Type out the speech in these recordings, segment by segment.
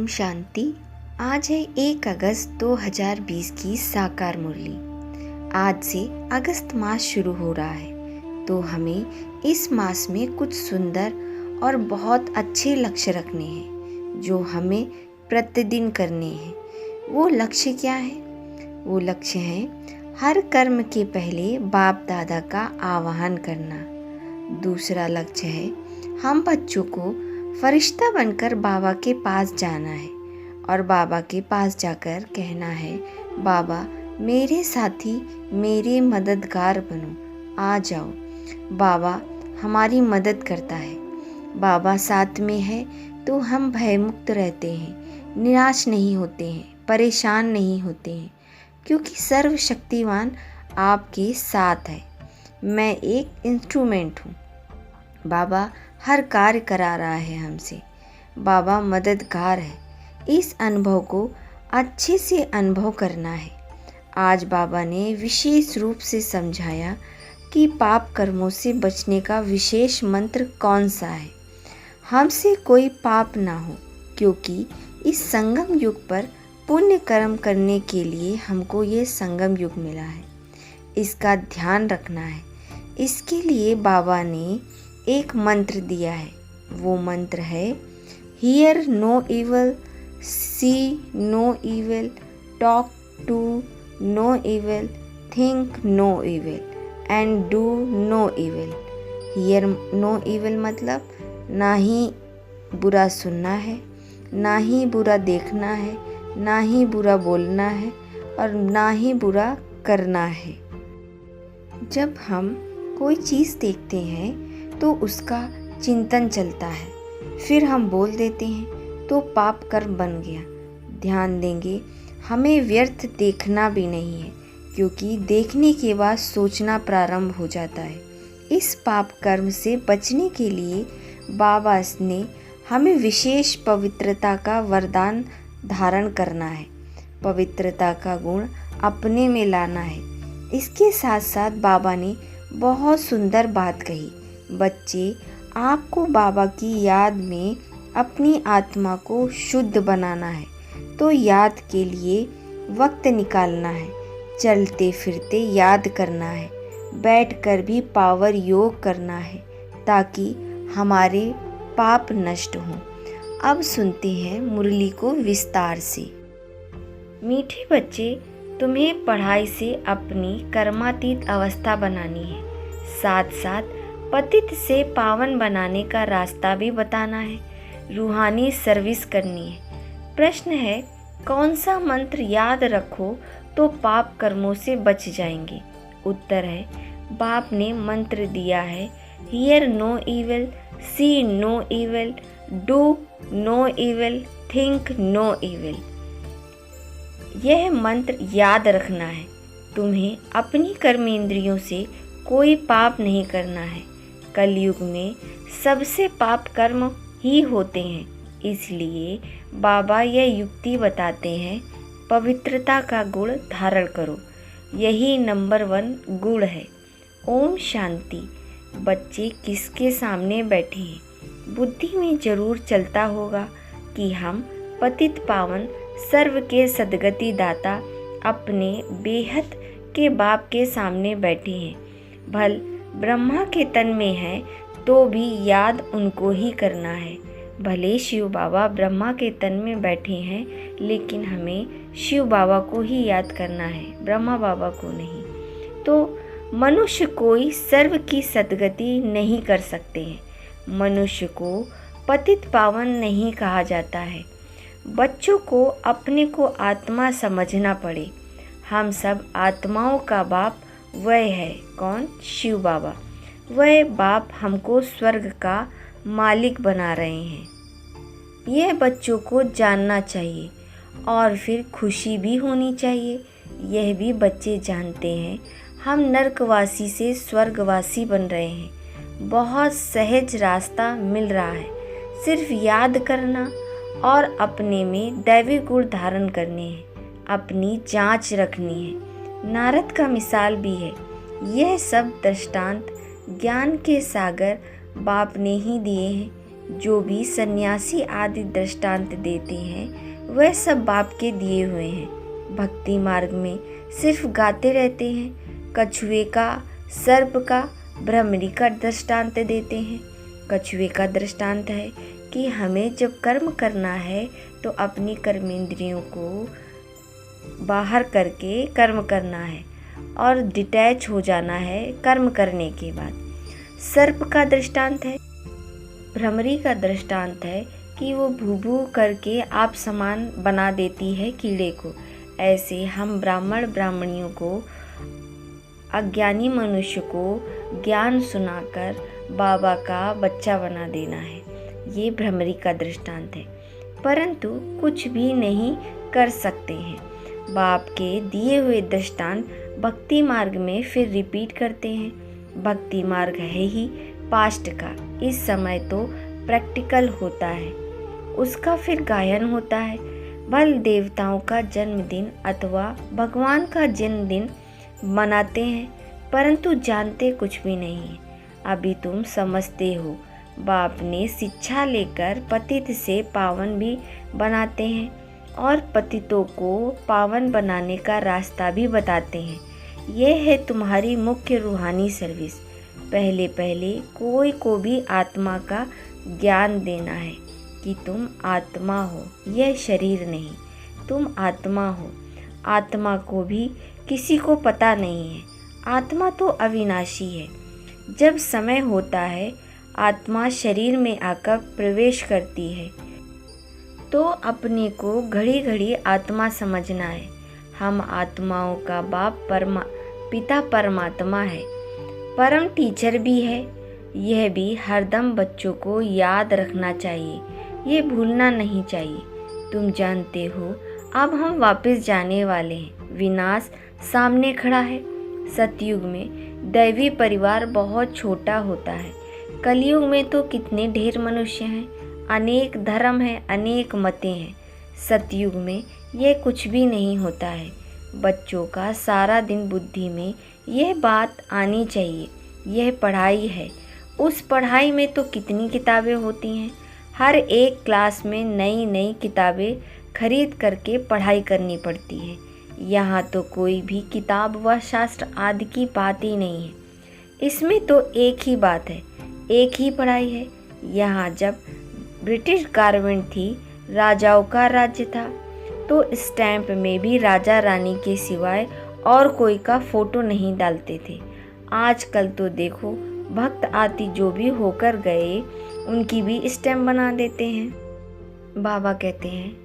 ओम शांति। आज है 1 अगस्त 2020 की साकार मुरली। आज से अगस्त मास शुरू हो रहा है, तो हमें इस मास में कुछ सुंदर और बहुत अच्छे लक्ष्य रखने हैं जो हमें प्रतिदिन करने हैं। वो लक्ष्य क्या है? वो लक्ष्य है हर कर्म के पहले बाप दादा का आवाहन करना। दूसरा लक्ष्य है हम बच्चों को फरिश्ता बनकर बाबा के पास जाना है और बाबा के पास जाकर कहना है, बाबा मेरे साथी, मेरे मददगार बनो, आ जाओ। बाबा हमारी मदद करता है। बाबा साथ में है तो हम भयमुक्त रहते हैं, निराश नहीं होते हैं, परेशान नहीं होते हैं, क्योंकि सर्वशक्तिवान आपके साथ है। मैं एक इंस्ट्रूमेंट हूँ। बाबा हर कार्य करा रहा है हमसे। बाबा मददगार है। इस अनुभव को अच्छे से अनुभव करना है। आज बाबा ने विशेष रूप से समझाया कि पाप कर्मों से बचने का विशेष मंत्र कौन सा है। हमसे कोई पाप ना हो, क्योंकि इस संगम युग पर पुण्य कर्म करने के लिए हमको ये संगम युग मिला है। इसका ध्यान रखना है। इसके लिए बाबा ने एक मंत्र दिया है। वो मंत्र है, hear no evil, see no evil, talk to no evil, think no evil and do no evil. Hear no evil मतलब ना ही बुरा सुनना है, ना ही बुरा देखना है, ना ही बुरा बोलना है और ना ही बुरा करना है। जब हम कोई चीज़ देखते हैं तो उसका चिंतन चलता है, फिर हम बोल देते हैं तो पाप कर्म बन गया। ध्यान देंगे, हमें व्यर्थ देखना भी नहीं है, क्योंकि देखने के बाद सोचना प्रारंभ हो जाता है। इस पाप कर्म से बचने के लिए बाबा ने हमें विशेष पवित्रता का वरदान धारण करना है। पवित्रता का गुण अपने में लाना है। इसके साथ साथ बाबा ने बहुत सुंदर बात कही, बच्चे आपको बाबा की याद में अपनी आत्मा को शुद्ध बनाना है, तो याद के लिए वक्त निकालना है। चलते फिरते याद करना है, बैठकर भी पावर योग करना है, ताकि हमारे पाप नष्ट हों। अब सुनते हैं मुरली को विस्तार से। मीठे बच्चे, तुम्हें पढ़ाई से अपनी कर्मातीत अवस्था बनानी है, साथ साथ पतित से पावन बनाने का रास्ता भी बताना है। रूहानी सर्विस करनी है। प्रश्न है, कौन सा मंत्र याद रखो तो पाप कर्मों से बच जाएंगे? उत्तर है, बाप ने मंत्र दिया है, hear no evil, see no evil, do no evil, think no evil. यह मंत्र याद रखना है। तुम्हें अपनी कर्मेंद्रियों से कोई पाप नहीं करना है। कलयुग में सबसे पाप कर्म ही होते हैं, इसलिए बाबा यह युक्ति बताते हैं, पवित्रता का गुण धारण करो। यही नंबर 1 गुण है। ओम शांति। बच्चे किसके सामने बैठे हैं? बुद्धि में जरूर चलता होगा कि हम पतित पावन सर्व के सद्गति दाता अपने बेहद के बाप के सामने बैठे हैं। भल ब्रह्मा के तन में है तो भी याद उनको ही करना है। भले शिव बाबा ब्रह्मा के तन में बैठे हैं, लेकिन हमें शिव बाबा को ही याद करना है, ब्रह्मा बाबा को नहीं। तो मनुष्य कोई सर्व की सद्गति नहीं कर सकते हैं। मनुष्य को पतित पावन नहीं कहा जाता है। बच्चों को अपने को आत्मा समझना पड़े। हम सब आत्माओं का बाप वह है। कौन? शिव बाबा। वह बाप हमको स्वर्ग का मालिक बना रहे हैं। यह बच्चों को जानना चाहिए और फिर खुशी भी होनी चाहिए। यह भी बच्चे जानते हैं, हम नरकवासी से स्वर्गवासी बन रहे हैं। बहुत सहज रास्ता मिल रहा है। सिर्फ याद करना और अपने में दैवी गुण धारण करने हैं। अपनी जांच रखनी है। नारद का मिसाल भी है। यह सब दृष्टांत ज्ञान के सागर बाप ने ही दिए हैं। जो भी सन्यासी आदि दृष्टांत देते हैं वह सब बाप के दिए हुए हैं। भक्ति मार्ग में सिर्फ गाते रहते हैं। कछुए का, सर्प का, भ्रमरी का दृष्टांत देते हैं। कछुए का दृष्टांत है कि हमें जब कर्म करना है तो अपनी कर्मेंद्रियों को बाहर करके कर्म करना है और डिटैच हो जाना है कर्म करने के बाद। सर्प का दृष्टांत है। भ्रमरी का दृष्टांत है कि वो भू भू करके आप समान बना देती है कीड़े को। ऐसे हम ब्राह्मण ब्राह्मणियों को, अज्ञानी मनुष्य को ज्ञान सुनाकर बाबा का बच्चा बना देना है। ये भ्रमरी का दृष्टांत है, परंतु कुछ भी नहीं कर सकते हैं। बाप के दिए हुए दृष्टांत भक्ति मार्ग में फिर रिपीट करते हैं। भक्ति मार्ग है ही पास्ट का, इस समय तो प्रैक्टिकल होता है, उसका फिर गायन होता है। बल देवताओं का जन्मदिन अथवा भगवान का जन्मदिन मनाते हैं, परंतु जानते कुछ भी नहीं है। अभी तुम समझते हो, बाप ने शिक्षा लेकर पतित से पावन भी बनाते हैं और पतितों को पावन बनाने का रास्ता भी बताते हैं। यह है तुम्हारी मुख्य रूहानी सर्विस। पहले पहले कोई को भी आत्मा का ज्ञान देना है कि तुम आत्मा हो, यह शरीर नहीं। तुम आत्मा हो। आत्मा को भी किसी को पता नहीं है। आत्मा तो अविनाशी है। जब समय होता है आत्मा शरीर में आकर प्रवेश करती है तो अपने को घड़ी घड़ी आत्मा समझना है। हम आत्माओं का बाप पिता परमात्मा है, परम टीचर भी है। यह भी हरदम बच्चों को याद रखना चाहिए, ये भूलना नहीं चाहिए। तुम जानते हो अब हम वापस जाने वाले हैं। विनाश सामने खड़ा है। सतयुग में दैवी परिवार बहुत छोटा होता है। कलयुग में तो कितने ढेर मनुष्य हैं, अनेक धर्म हैं, अनेक मतें हैं। सतयुग में यह कुछ भी नहीं होता है। बच्चों का सारा दिन बुद्धि में यह बात आनी चाहिए, यह पढ़ाई है। उस पढ़ाई में तो कितनी किताबें होती हैं। हर एक क्लास में नई नई किताबें खरीद करके पढ़ाई करनी पड़ती है। यहाँ तो कोई भी किताब व शास्त्र आदि की बात ही नहीं है। इसमें तो एक ही बात है, एक ही पढ़ाई है। यहाँ जब ब्रिटिश गवर्नमेंट थी, राजाओं का राज्य था, तो स्टैंप में भी राजा रानी के सिवाय और कोई का फोटो नहीं डालते थे। आजकल तो देखो, भक्त आदि जो भी होकर गए उनकी भी स्टैंप बना देते हैं। बाबा कहते हैं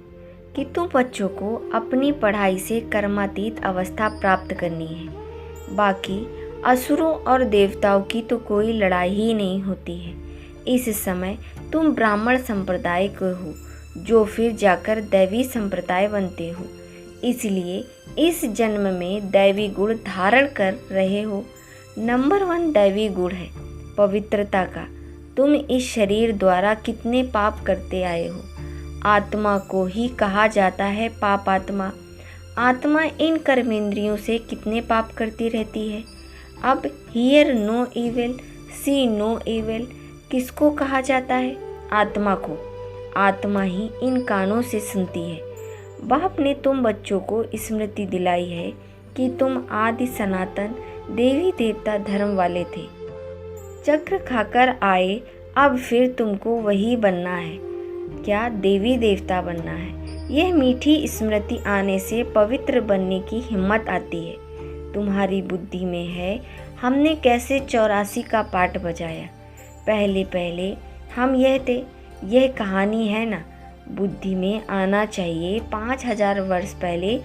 कि तुम बच्चों को अपनी पढ़ाई से कर्मातीत अवस्था प्राप्त करनी है। बाकी असुरों और देवताओं की तो कोई लड़ाई ही नहीं होती है। इस समय तुम ब्राह्मण संप्रदाय के हो, जो फिर जाकर दैवी संप्रदाय बनते हो। इसलिए इस जन्म में दैवी गुण धारण कर रहे हो। नंबर 1 दैवी गुण है पवित्रता का। तुम इस शरीर द्वारा कितने पाप करते आए हो। आत्मा को ही कहा जाता है पाप आत्मा। आत्मा इन कर्मेंद्रियों से कितने पाप करती रहती है। अब hear no evil, see no evil किसको कहा जाता है? आत्मा को। आत्मा ही इन कानों से सुनती है। बाप ने तुम बच्चों को स्मृति दिलाई है कि तुम आदि सनातन देवी देवता धर्म वाले थे। चक्र खाकर आए, अब फिर तुमको वही बनना है। क्या? देवी देवता बनना है। यह मीठी स्मृति आने से पवित्र बनने की हिम्मत आती है। तुम्हारी बुद्धि में है हमने कैसे 84 का पाठ बजाया। पहले पहले हम यह थे, यह कहानी है ना। बुद्धि में आना चाहिए 5000 वर्ष पहले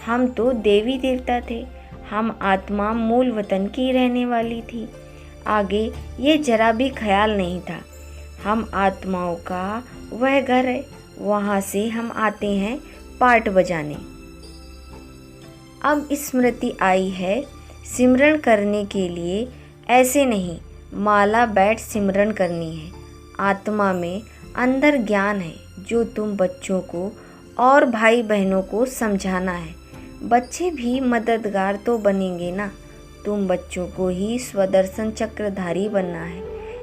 हम तो देवी देवता थे। हम आत्मा मूल वतन की रहने वाली थी। आगे ये जरा भी ख्याल नहीं था। हम आत्माओं का वह घर है, वहाँ से हम आते हैं पाठ बजाने। अब स्मृति आई है सिमरन करने के लिए। ऐसे नहीं माला बैठ सिमरन करनी है। आत्मा में अंदर ज्ञान है जो तुम बच्चों को और भाई बहनों को समझाना है। बच्चे भी मददगार तो बनेंगे ना। तुम बच्चों को ही स्वदर्शन चक्रधारी बनना है।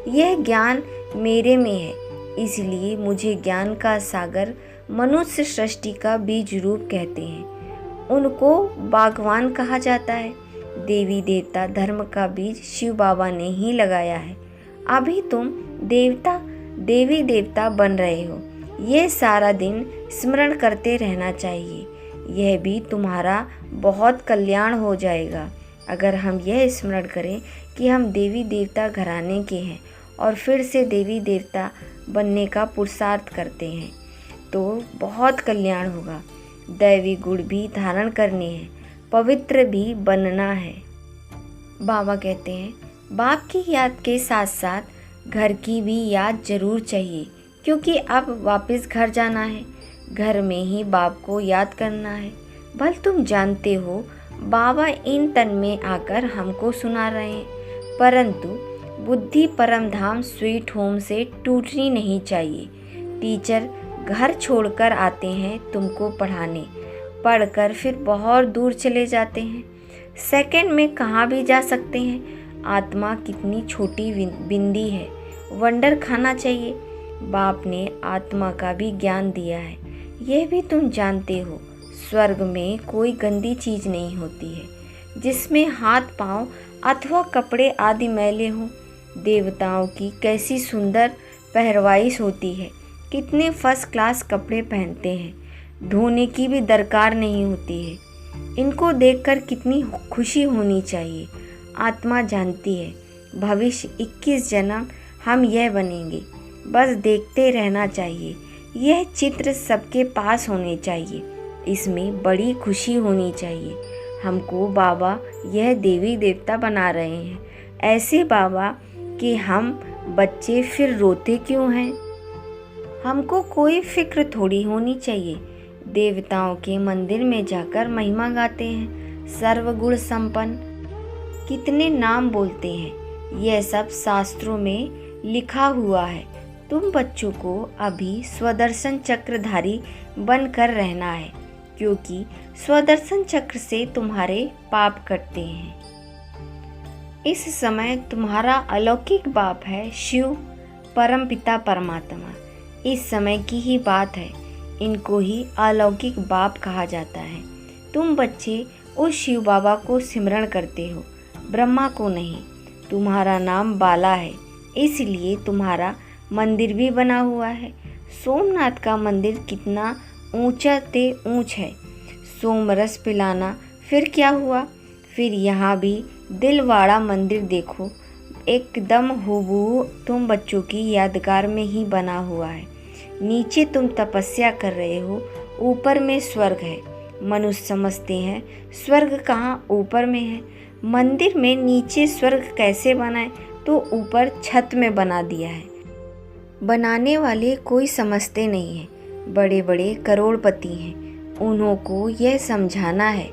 यह ज्ञान मेरे में है, इसलिए मुझे ज्ञान का सागर मनुष्य सृष्टि का बीज रूप कहते हैं। उनको बागवान कहा जाता है। देवी देवता धर्म का बीज शिव बाबा ने ही लगाया है। अभी तुम देवी देवता बन रहे हो। ये सारा दिन स्मरण करते रहना चाहिए। यह भी तुम्हारा बहुत कल्याण हो जाएगा अगर हम यह स्मरण करें कि हम देवी देवता घराने के हैं और फिर से देवी देवता बनने का पुरुषार्थ करते हैं तो बहुत कल्याण होगा। दैवी गुण भी धारण करने हैं, पवित्र भी बनना है। बाबा कहते हैं बाप की याद के साथ साथ घर की भी याद जरूर चाहिए, क्योंकि अब वापस घर जाना है। घर में ही बाप को याद करना है। भले तुम जानते हो बाबा इन तन में आकर हमको सुना रहे हैं, परंतु बुद्धि परम धाम स्वीट होम से टूटनी नहीं चाहिए। टीचर घर छोड़कर आते हैं तुमको पढ़ाने, पढ़कर फिर बहुत दूर चले जाते हैं। सेकंड में कहाँ भी जा सकते हैं। आत्मा कितनी छोटी बिंदी है, वंडर खाना चाहिए। बाप ने आत्मा का भी ज्ञान दिया है, यह भी तुम जानते हो। स्वर्ग में कोई गंदी चीज़ नहीं होती है जिसमें हाथ पांव अथवा कपड़े आदि मैले हों। देवताओं की कैसी सुंदर पहरवाइश होती है, कितने फर्स्ट क्लास कपड़े पहनते हैं, धोने की भी दरकार नहीं होती है। इनको देखकर कितनी खुशी होनी चाहिए। आत्मा जानती है भविष्य 21 जन्म हम यह बनेंगे, बस देखते रहना चाहिए। यह चित्र सबके पास होने चाहिए, इसमें बड़ी खुशी होनी चाहिए। हमको बाबा यह देवी देवता बना रहे हैं, ऐसे बाबा कि हम बच्चे फिर रोते क्यों हैं। हमको कोई फिक्र थोड़ी होनी चाहिए। देवताओं के मंदिर में जाकर महिमा गाते हैं, सर्वगुण संपन्न, कितने नाम बोलते हैं। यह सब शास्त्रों में लिखा हुआ है। तुम बच्चों को अभी स्वदर्शन चक्रधारी बनकर रहना है, क्योंकि स्वदर्शन चक्र से तुम्हारे पाप कटते हैं। इस समय तुम्हारा अलौकिक बाप है शिव परमपिता परमात्मा। इस समय की ही बात है, इनको ही अलौकिक बाप कहा जाता है। तुम बच्चे उस शिव बाबा को सिमरण करते हो, ब्रह्मा को नहीं। तुम्हारा नाम बाला है, इसलिए तुम्हारा मंदिर भी बना हुआ है। सोमनाथ का मंदिर कितना ऊंचा ते ऊंच है। सोमरस पिलाना फिर क्या हुआ। फिर यहाँ भी दिलवाड़ा मंदिर देखो, एकदम हूबहू तुम बच्चों की यादगार में ही बना हुआ है। नीचे तुम तपस्या कर रहे हो, ऊपर में स्वर्ग है। मनुष्य समझते हैं स्वर्ग कहाँ ऊपर में है। मंदिर में नीचे स्वर्ग कैसे बनाए, तो ऊपर छत में बना दिया है। बनाने वाले कोई समझते नहीं हैं, बड़े बड़े करोड़पति हैं। उन्हों को यह समझाना है।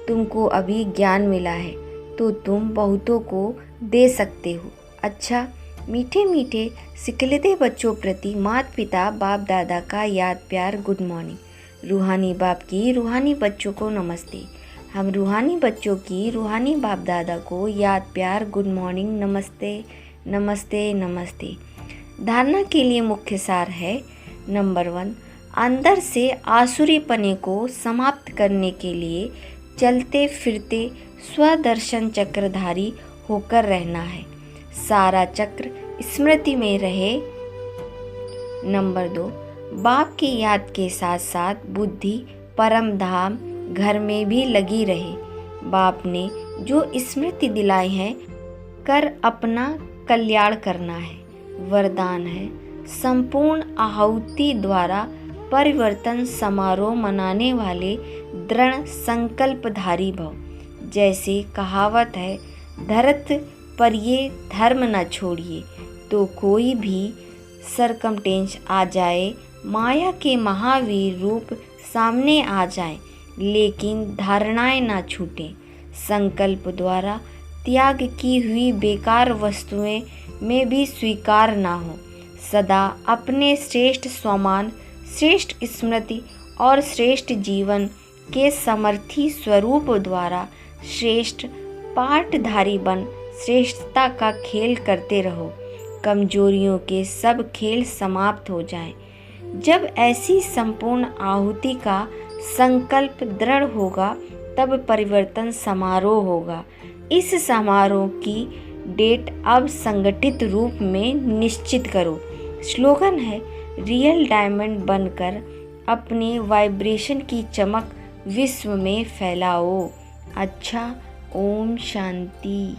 तुमको अभी ज्ञान मिला है तो तुम बहुतों को दे सकते हो। अच्छा, मीठे मीठे सिकलते बच्चों प्रति माता पिता बाप दादा का याद प्यार गुड मॉर्निंग। रूहानी बाप की रूहानी बच्चों को नमस्ते। हम रूहानी बच्चों की रूहानी बाप दादा को याद प्यार गुड मॉर्निंग, नमस्ते नमस्ते नमस्ते। धारणा के लिए मुख्य सार है। नंबर 1, अंदर से आसुरी पने को समाप्त करने के लिए चलते फिरते स्वदर्शन चक्रधारी होकर रहना है। सारा चक्र स्मृति में रहे। नंबर 2, बाप की याद के साथ साथ बुद्धि परम धाम घर में भी लगी रहे। बाप ने जो स्मृति दिलाई है कर अपना कल्याण करना है। वरदान है संपूर्ण आहुति द्वारा परिवर्तन समारोह मनाने वाले दृढ़ संकल्पधारी भव। जैसे कहावत है, धरत पर ये धर्म न छोड़िए। तो कोई भी सरकमटेंस आ जाए, माया के महावीर रूप सामने आ जाए, लेकिन धारणाएं ना छूटें। संकल्प द्वारा त्याग की हुई बेकार वस्तुएं में भी स्वीकार ना हो। सदा अपने श्रेष्ठ स्वमान, श्रेष्ठ स्मृति और श्रेष्ठ जीवन के समर्थी स्वरूप द्वारा श्रेष्ठ पाठधारी बन श्रेष्ठता का खेल करते रहो। कमजोरियों के सब खेल समाप्त हो जाएं। जब ऐसी संपूर्ण आहुति का संकल्प दृढ़ होगा तब परिवर्तन समारोह होगा। इस समारोह की डेट अब संगठित रूप में निश्चित करो। स्लोगन है, रियल डायमंड बनकर अपने वाइब्रेशन की चमक विश्व में फैलाओ। अच्छा, ओम शांति।